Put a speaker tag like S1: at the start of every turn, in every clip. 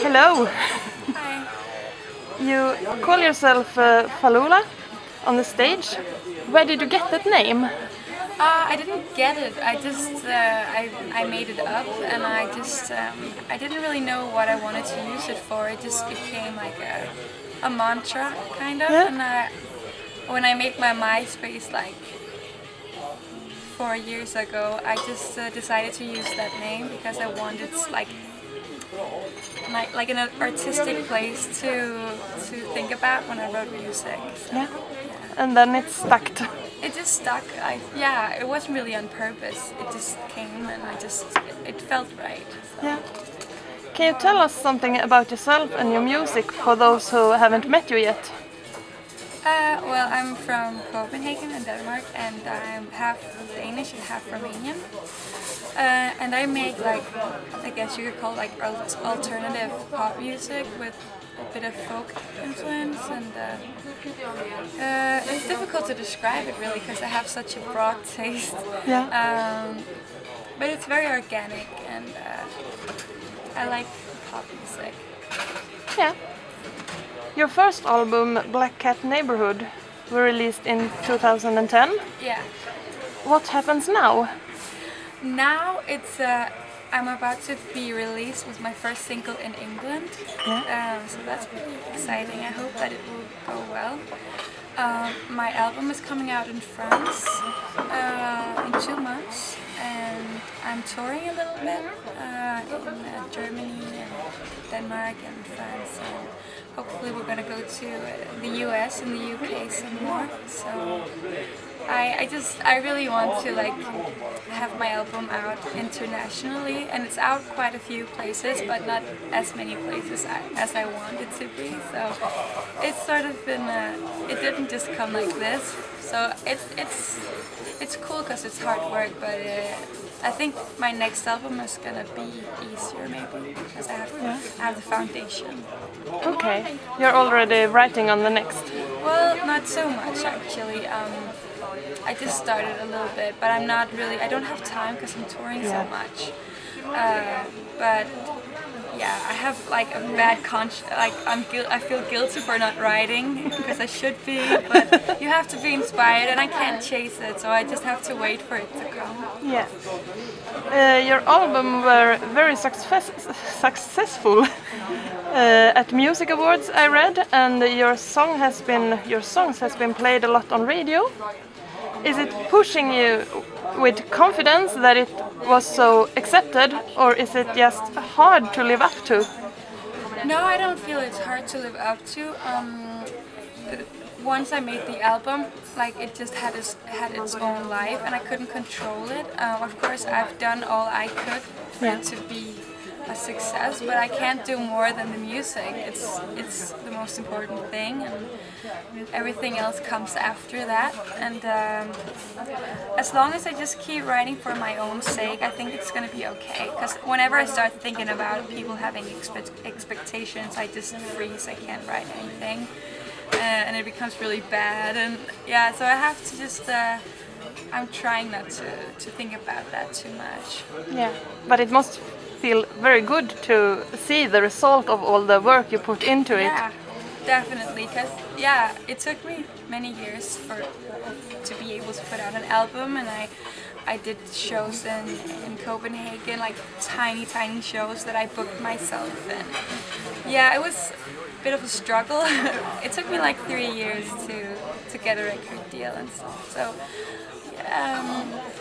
S1: Hello.
S2: Hi.
S1: You call yourself Fallulah on the stage. Where did you get that name?
S2: I didn't get it. I just I made it up, and I didn't really know what I wanted to use it for. It just became like a mantra kind of.
S1: Yeah.
S2: And when I made my MySpace like 4 years ago, I just decided to use that name because I wanted like an artistic place to think about when I wrote music. So,
S1: Yeah. And then it stuck.
S2: It just stuck. It wasn't really on purpose. It just came, and it felt right. So.
S1: Yeah. Can you tell us something about yourself and your music for those who haven't met you yet?
S2: Well, I'm from Copenhagen in Denmark, and I'm half Danish and half Romanian. And I make I guess you could call it alternative pop music with a bit of folk influence, and it's difficult to describe it really because I have such a broad taste.
S1: Yeah.
S2: But it's very organic, and I like pop music.
S1: Yeah. Your first album, Black Cat Neighborhood, were released in 2010.
S2: Yeah.
S1: What happens now?
S2: Now I'm about to be released with my first single in England.
S1: Yeah.
S2: So that's pretty exciting. I hope that it will go well. My album is coming out in France in 2 months, and I'm touring a little bit in Germany and Denmark and France, and hopefully we're gonna go to the US and the UK some more. So I really want to have my album out internationally, and it's out quite a few places, but not as many places as I want it to be. So it's sort of been it didn't just come like this. So it's cool because it's hard work, but I think my next album is gonna be easier maybe because I have the foundation.
S1: Okay. You're already writing on the next.
S2: Well, not so much actually. I just started a little bit, but I don't have time because I'm touring so much. But yeah, I have a bad conscience. I feel guilty for not writing because I should be, but you have to be inspired, and I can't chase it, so I just have to wait for it to come.
S1: Yeah. Your album were very successful at music awards, I read, and your songs has been played a lot on radio. Is it pushing you with confidence that it was so accepted, or is it just hard to live up to?
S2: No, I don't feel it's hard to live up to. Once I made the album, it just had its own life, and I couldn't control it. Of course, I've done all I could for it to be a success, but I can't do more than the music. It's the most important thing, and everything else comes after that. And as long as I just keep writing for my own sake, I think it's gonna be okay. Because whenever I start thinking about people having expectations, I just freeze. I can't write anything, and it becomes really bad. And yeah, so I have to just. I'm trying not to think about that too much.
S1: Yeah, but it must feel very good to see the result of all the work you put into it.
S2: Yeah, definitely, because it took me many years to be able to put out an album, and I did shows in Copenhagen, tiny shows that I booked myself, and it was a bit of a struggle. It took me 3 years to get a record deal and stuff.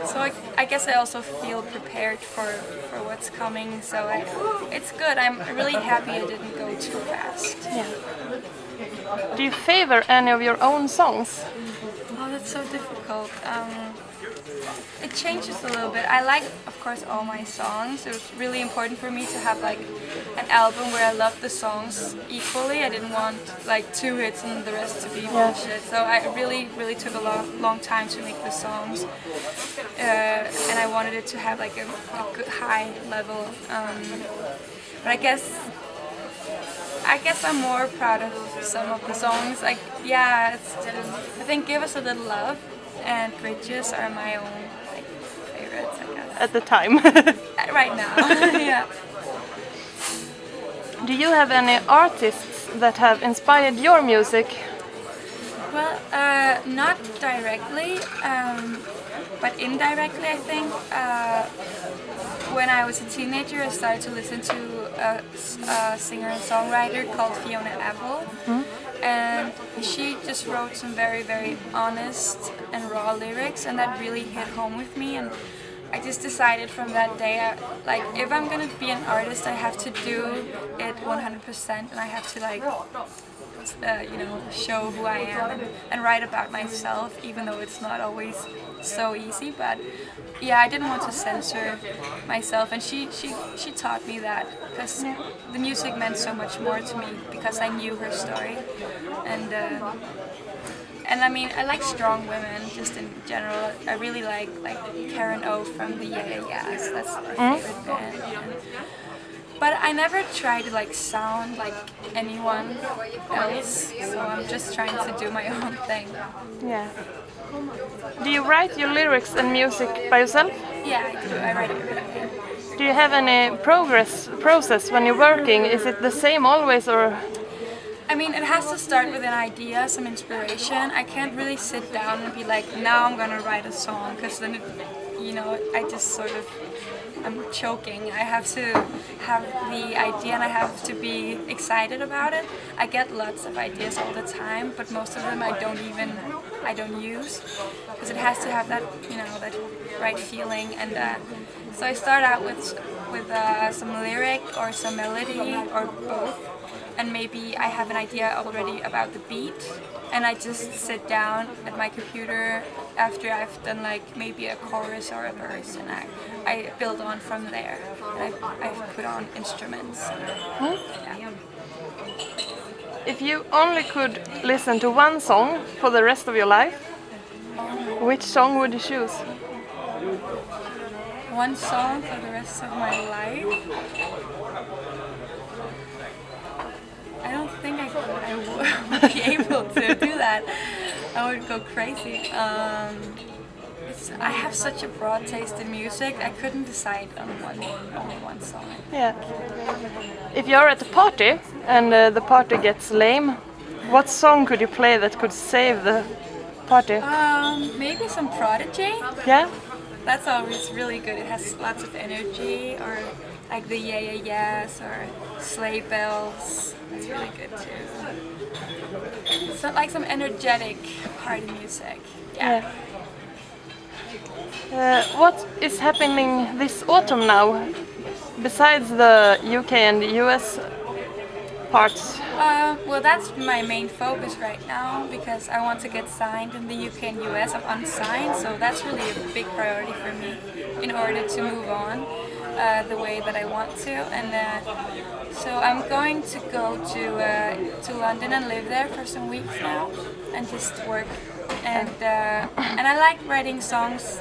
S2: So I guess I also feel prepared for what's coming, so it's good. I'm really happy it didn't go too fast.
S1: Yeah. Do you favor any of your own songs?
S2: Oh, that's so difficult. It changes a little bit. I like, of course, all my songs. It was really important for me to have an album where I loved the songs equally. I didn't want 2 hits and the rest to be bullshit. So I really took a long time to make the songs, and I wanted it to have a good high level. But I guess I'm more proud of some of the songs. I think "Give Us a Little Love" and "Bridges" are my own favorites, I guess.
S1: At the time.
S2: Right now, yeah.
S1: Do you have any artists that have inspired your music?
S2: Well, not directly, but indirectly, I think. When I was a teenager, I started to listen to a singer and songwriter called Fallulah, and she just wrote some very, very honest and raw lyrics, and that really hit home with me. And I just decided from that day, like, if I'm gonna be an artist, I have to do it 100%, and I have to, like, you know, show who I am and write about myself, even though it's not always so easy. But yeah, I didn't want to censor myself, and she taught me that, because the music meant so much more to me because I knew her story. And I mean, I like strong women just in general. I really like Karen O from the Yes. That's my favorite band. But I never try to like sound like anyone else, so I'm just trying to do my own thing.
S1: Yeah. Do you write your lyrics and music by yourself?
S2: Yeah, I do. I write everything.
S1: Do you have any process when you're working? Is it the same always, or?
S2: I mean, it has to start with an idea, some inspiration. I can't really sit down and be like, now I'm gonna write a song, because then, you know, I just sort of, I'm choking. I have to have the idea and I have to be excited about it. I get lots of ideas all the time, but most of them I don't use, because it has to have that, you know, that right feeling. And so I start out with some lyric or some melody or both, and maybe I have an idea already about the beat, and I just sit down at my computer after I've done like maybe a chorus or a verse, and I build on from there. I've put on instruments. Yeah.
S1: If you only could listen to one song for the rest of your life, which song would you choose?
S2: One song for the rest of my life? I don't think I would be able to do that. I would go crazy. I have such a broad taste in music, I couldn't decide on only one song.
S1: Yeah. If you're at a party and the party gets lame, what song could you play that could save the party?
S2: Maybe some Prodigy.
S1: Yeah?
S2: That's always really good. It has lots of energy, or like the Yes or Sleigh Bells. It's really good too. So like some energetic party music. Yeah.
S1: What is happening this autumn now, besides the UK and the US parts?
S2: Well, that's my main focus right now, because I want to get signed in the UK and US. I'm unsigned, so that's really a big priority for me in order to move on the way that I want to. And so I'm going to go to London and live there for some weeks now and just work. And I like writing songs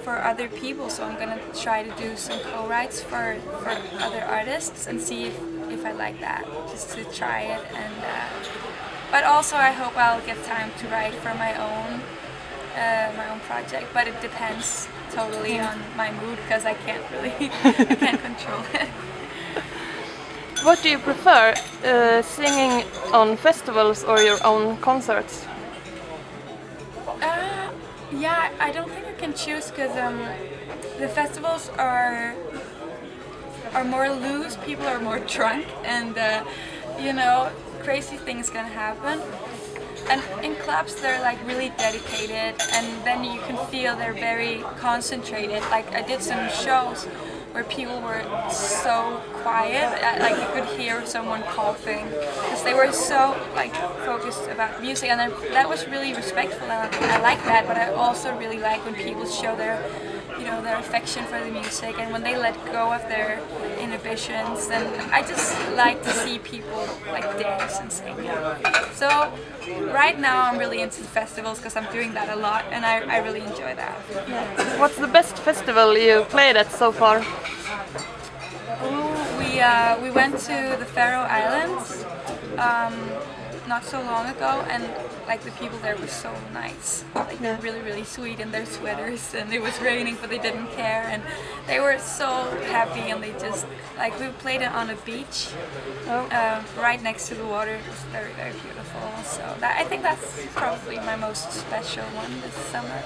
S2: for other people, so I'm gonna try to do some co-writes for other artists and see if I like that, just to try it. And but also I hope I'll get time to write for my own project, but it depends totally on my mood, because I can't control it.
S1: What do you prefer, singing on festivals or your own concerts?
S2: Yeah, I don't think I can choose, because the festivals are more loose, people are more drunk, and you know, crazy things can happen. And in clubs they're like really dedicated, and then you can feel they're very concentrated. Like I did some shows where people were so quiet, like you could hear someone coughing, because they were so like focused about music, and that was really respectful, and I like that. But I also really like when people show their, you know, their affection for the music, and when they let go of their inhibitions. And I just like to see people like dance and sing. So right now I'm really into festivals, because I'm doing that a lot, and I really enjoy that.
S1: Yeah. What's the best festival you played at so far?
S2: We went to the Faroe Islands not so long ago, and like the people there were so nice. Like they're really sweet in their sweaters, and it was raining but they didn't care, and they were so happy, and they just like we played it on a beach right next to the water. It was very beautiful. So I think that's probably my most special one this summer.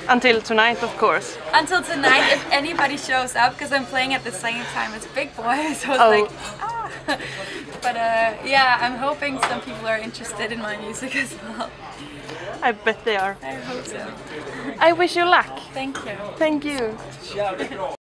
S1: Until tonight, of course.
S2: Until tonight, if anybody shows up, because I'm playing at the same time as Big Boy, so it's like, ah. But yeah, I'm hoping some people are interested in my music as well.
S1: I bet they are.
S2: I hope so.
S1: I wish you luck.
S2: Thank you.
S1: Thank you.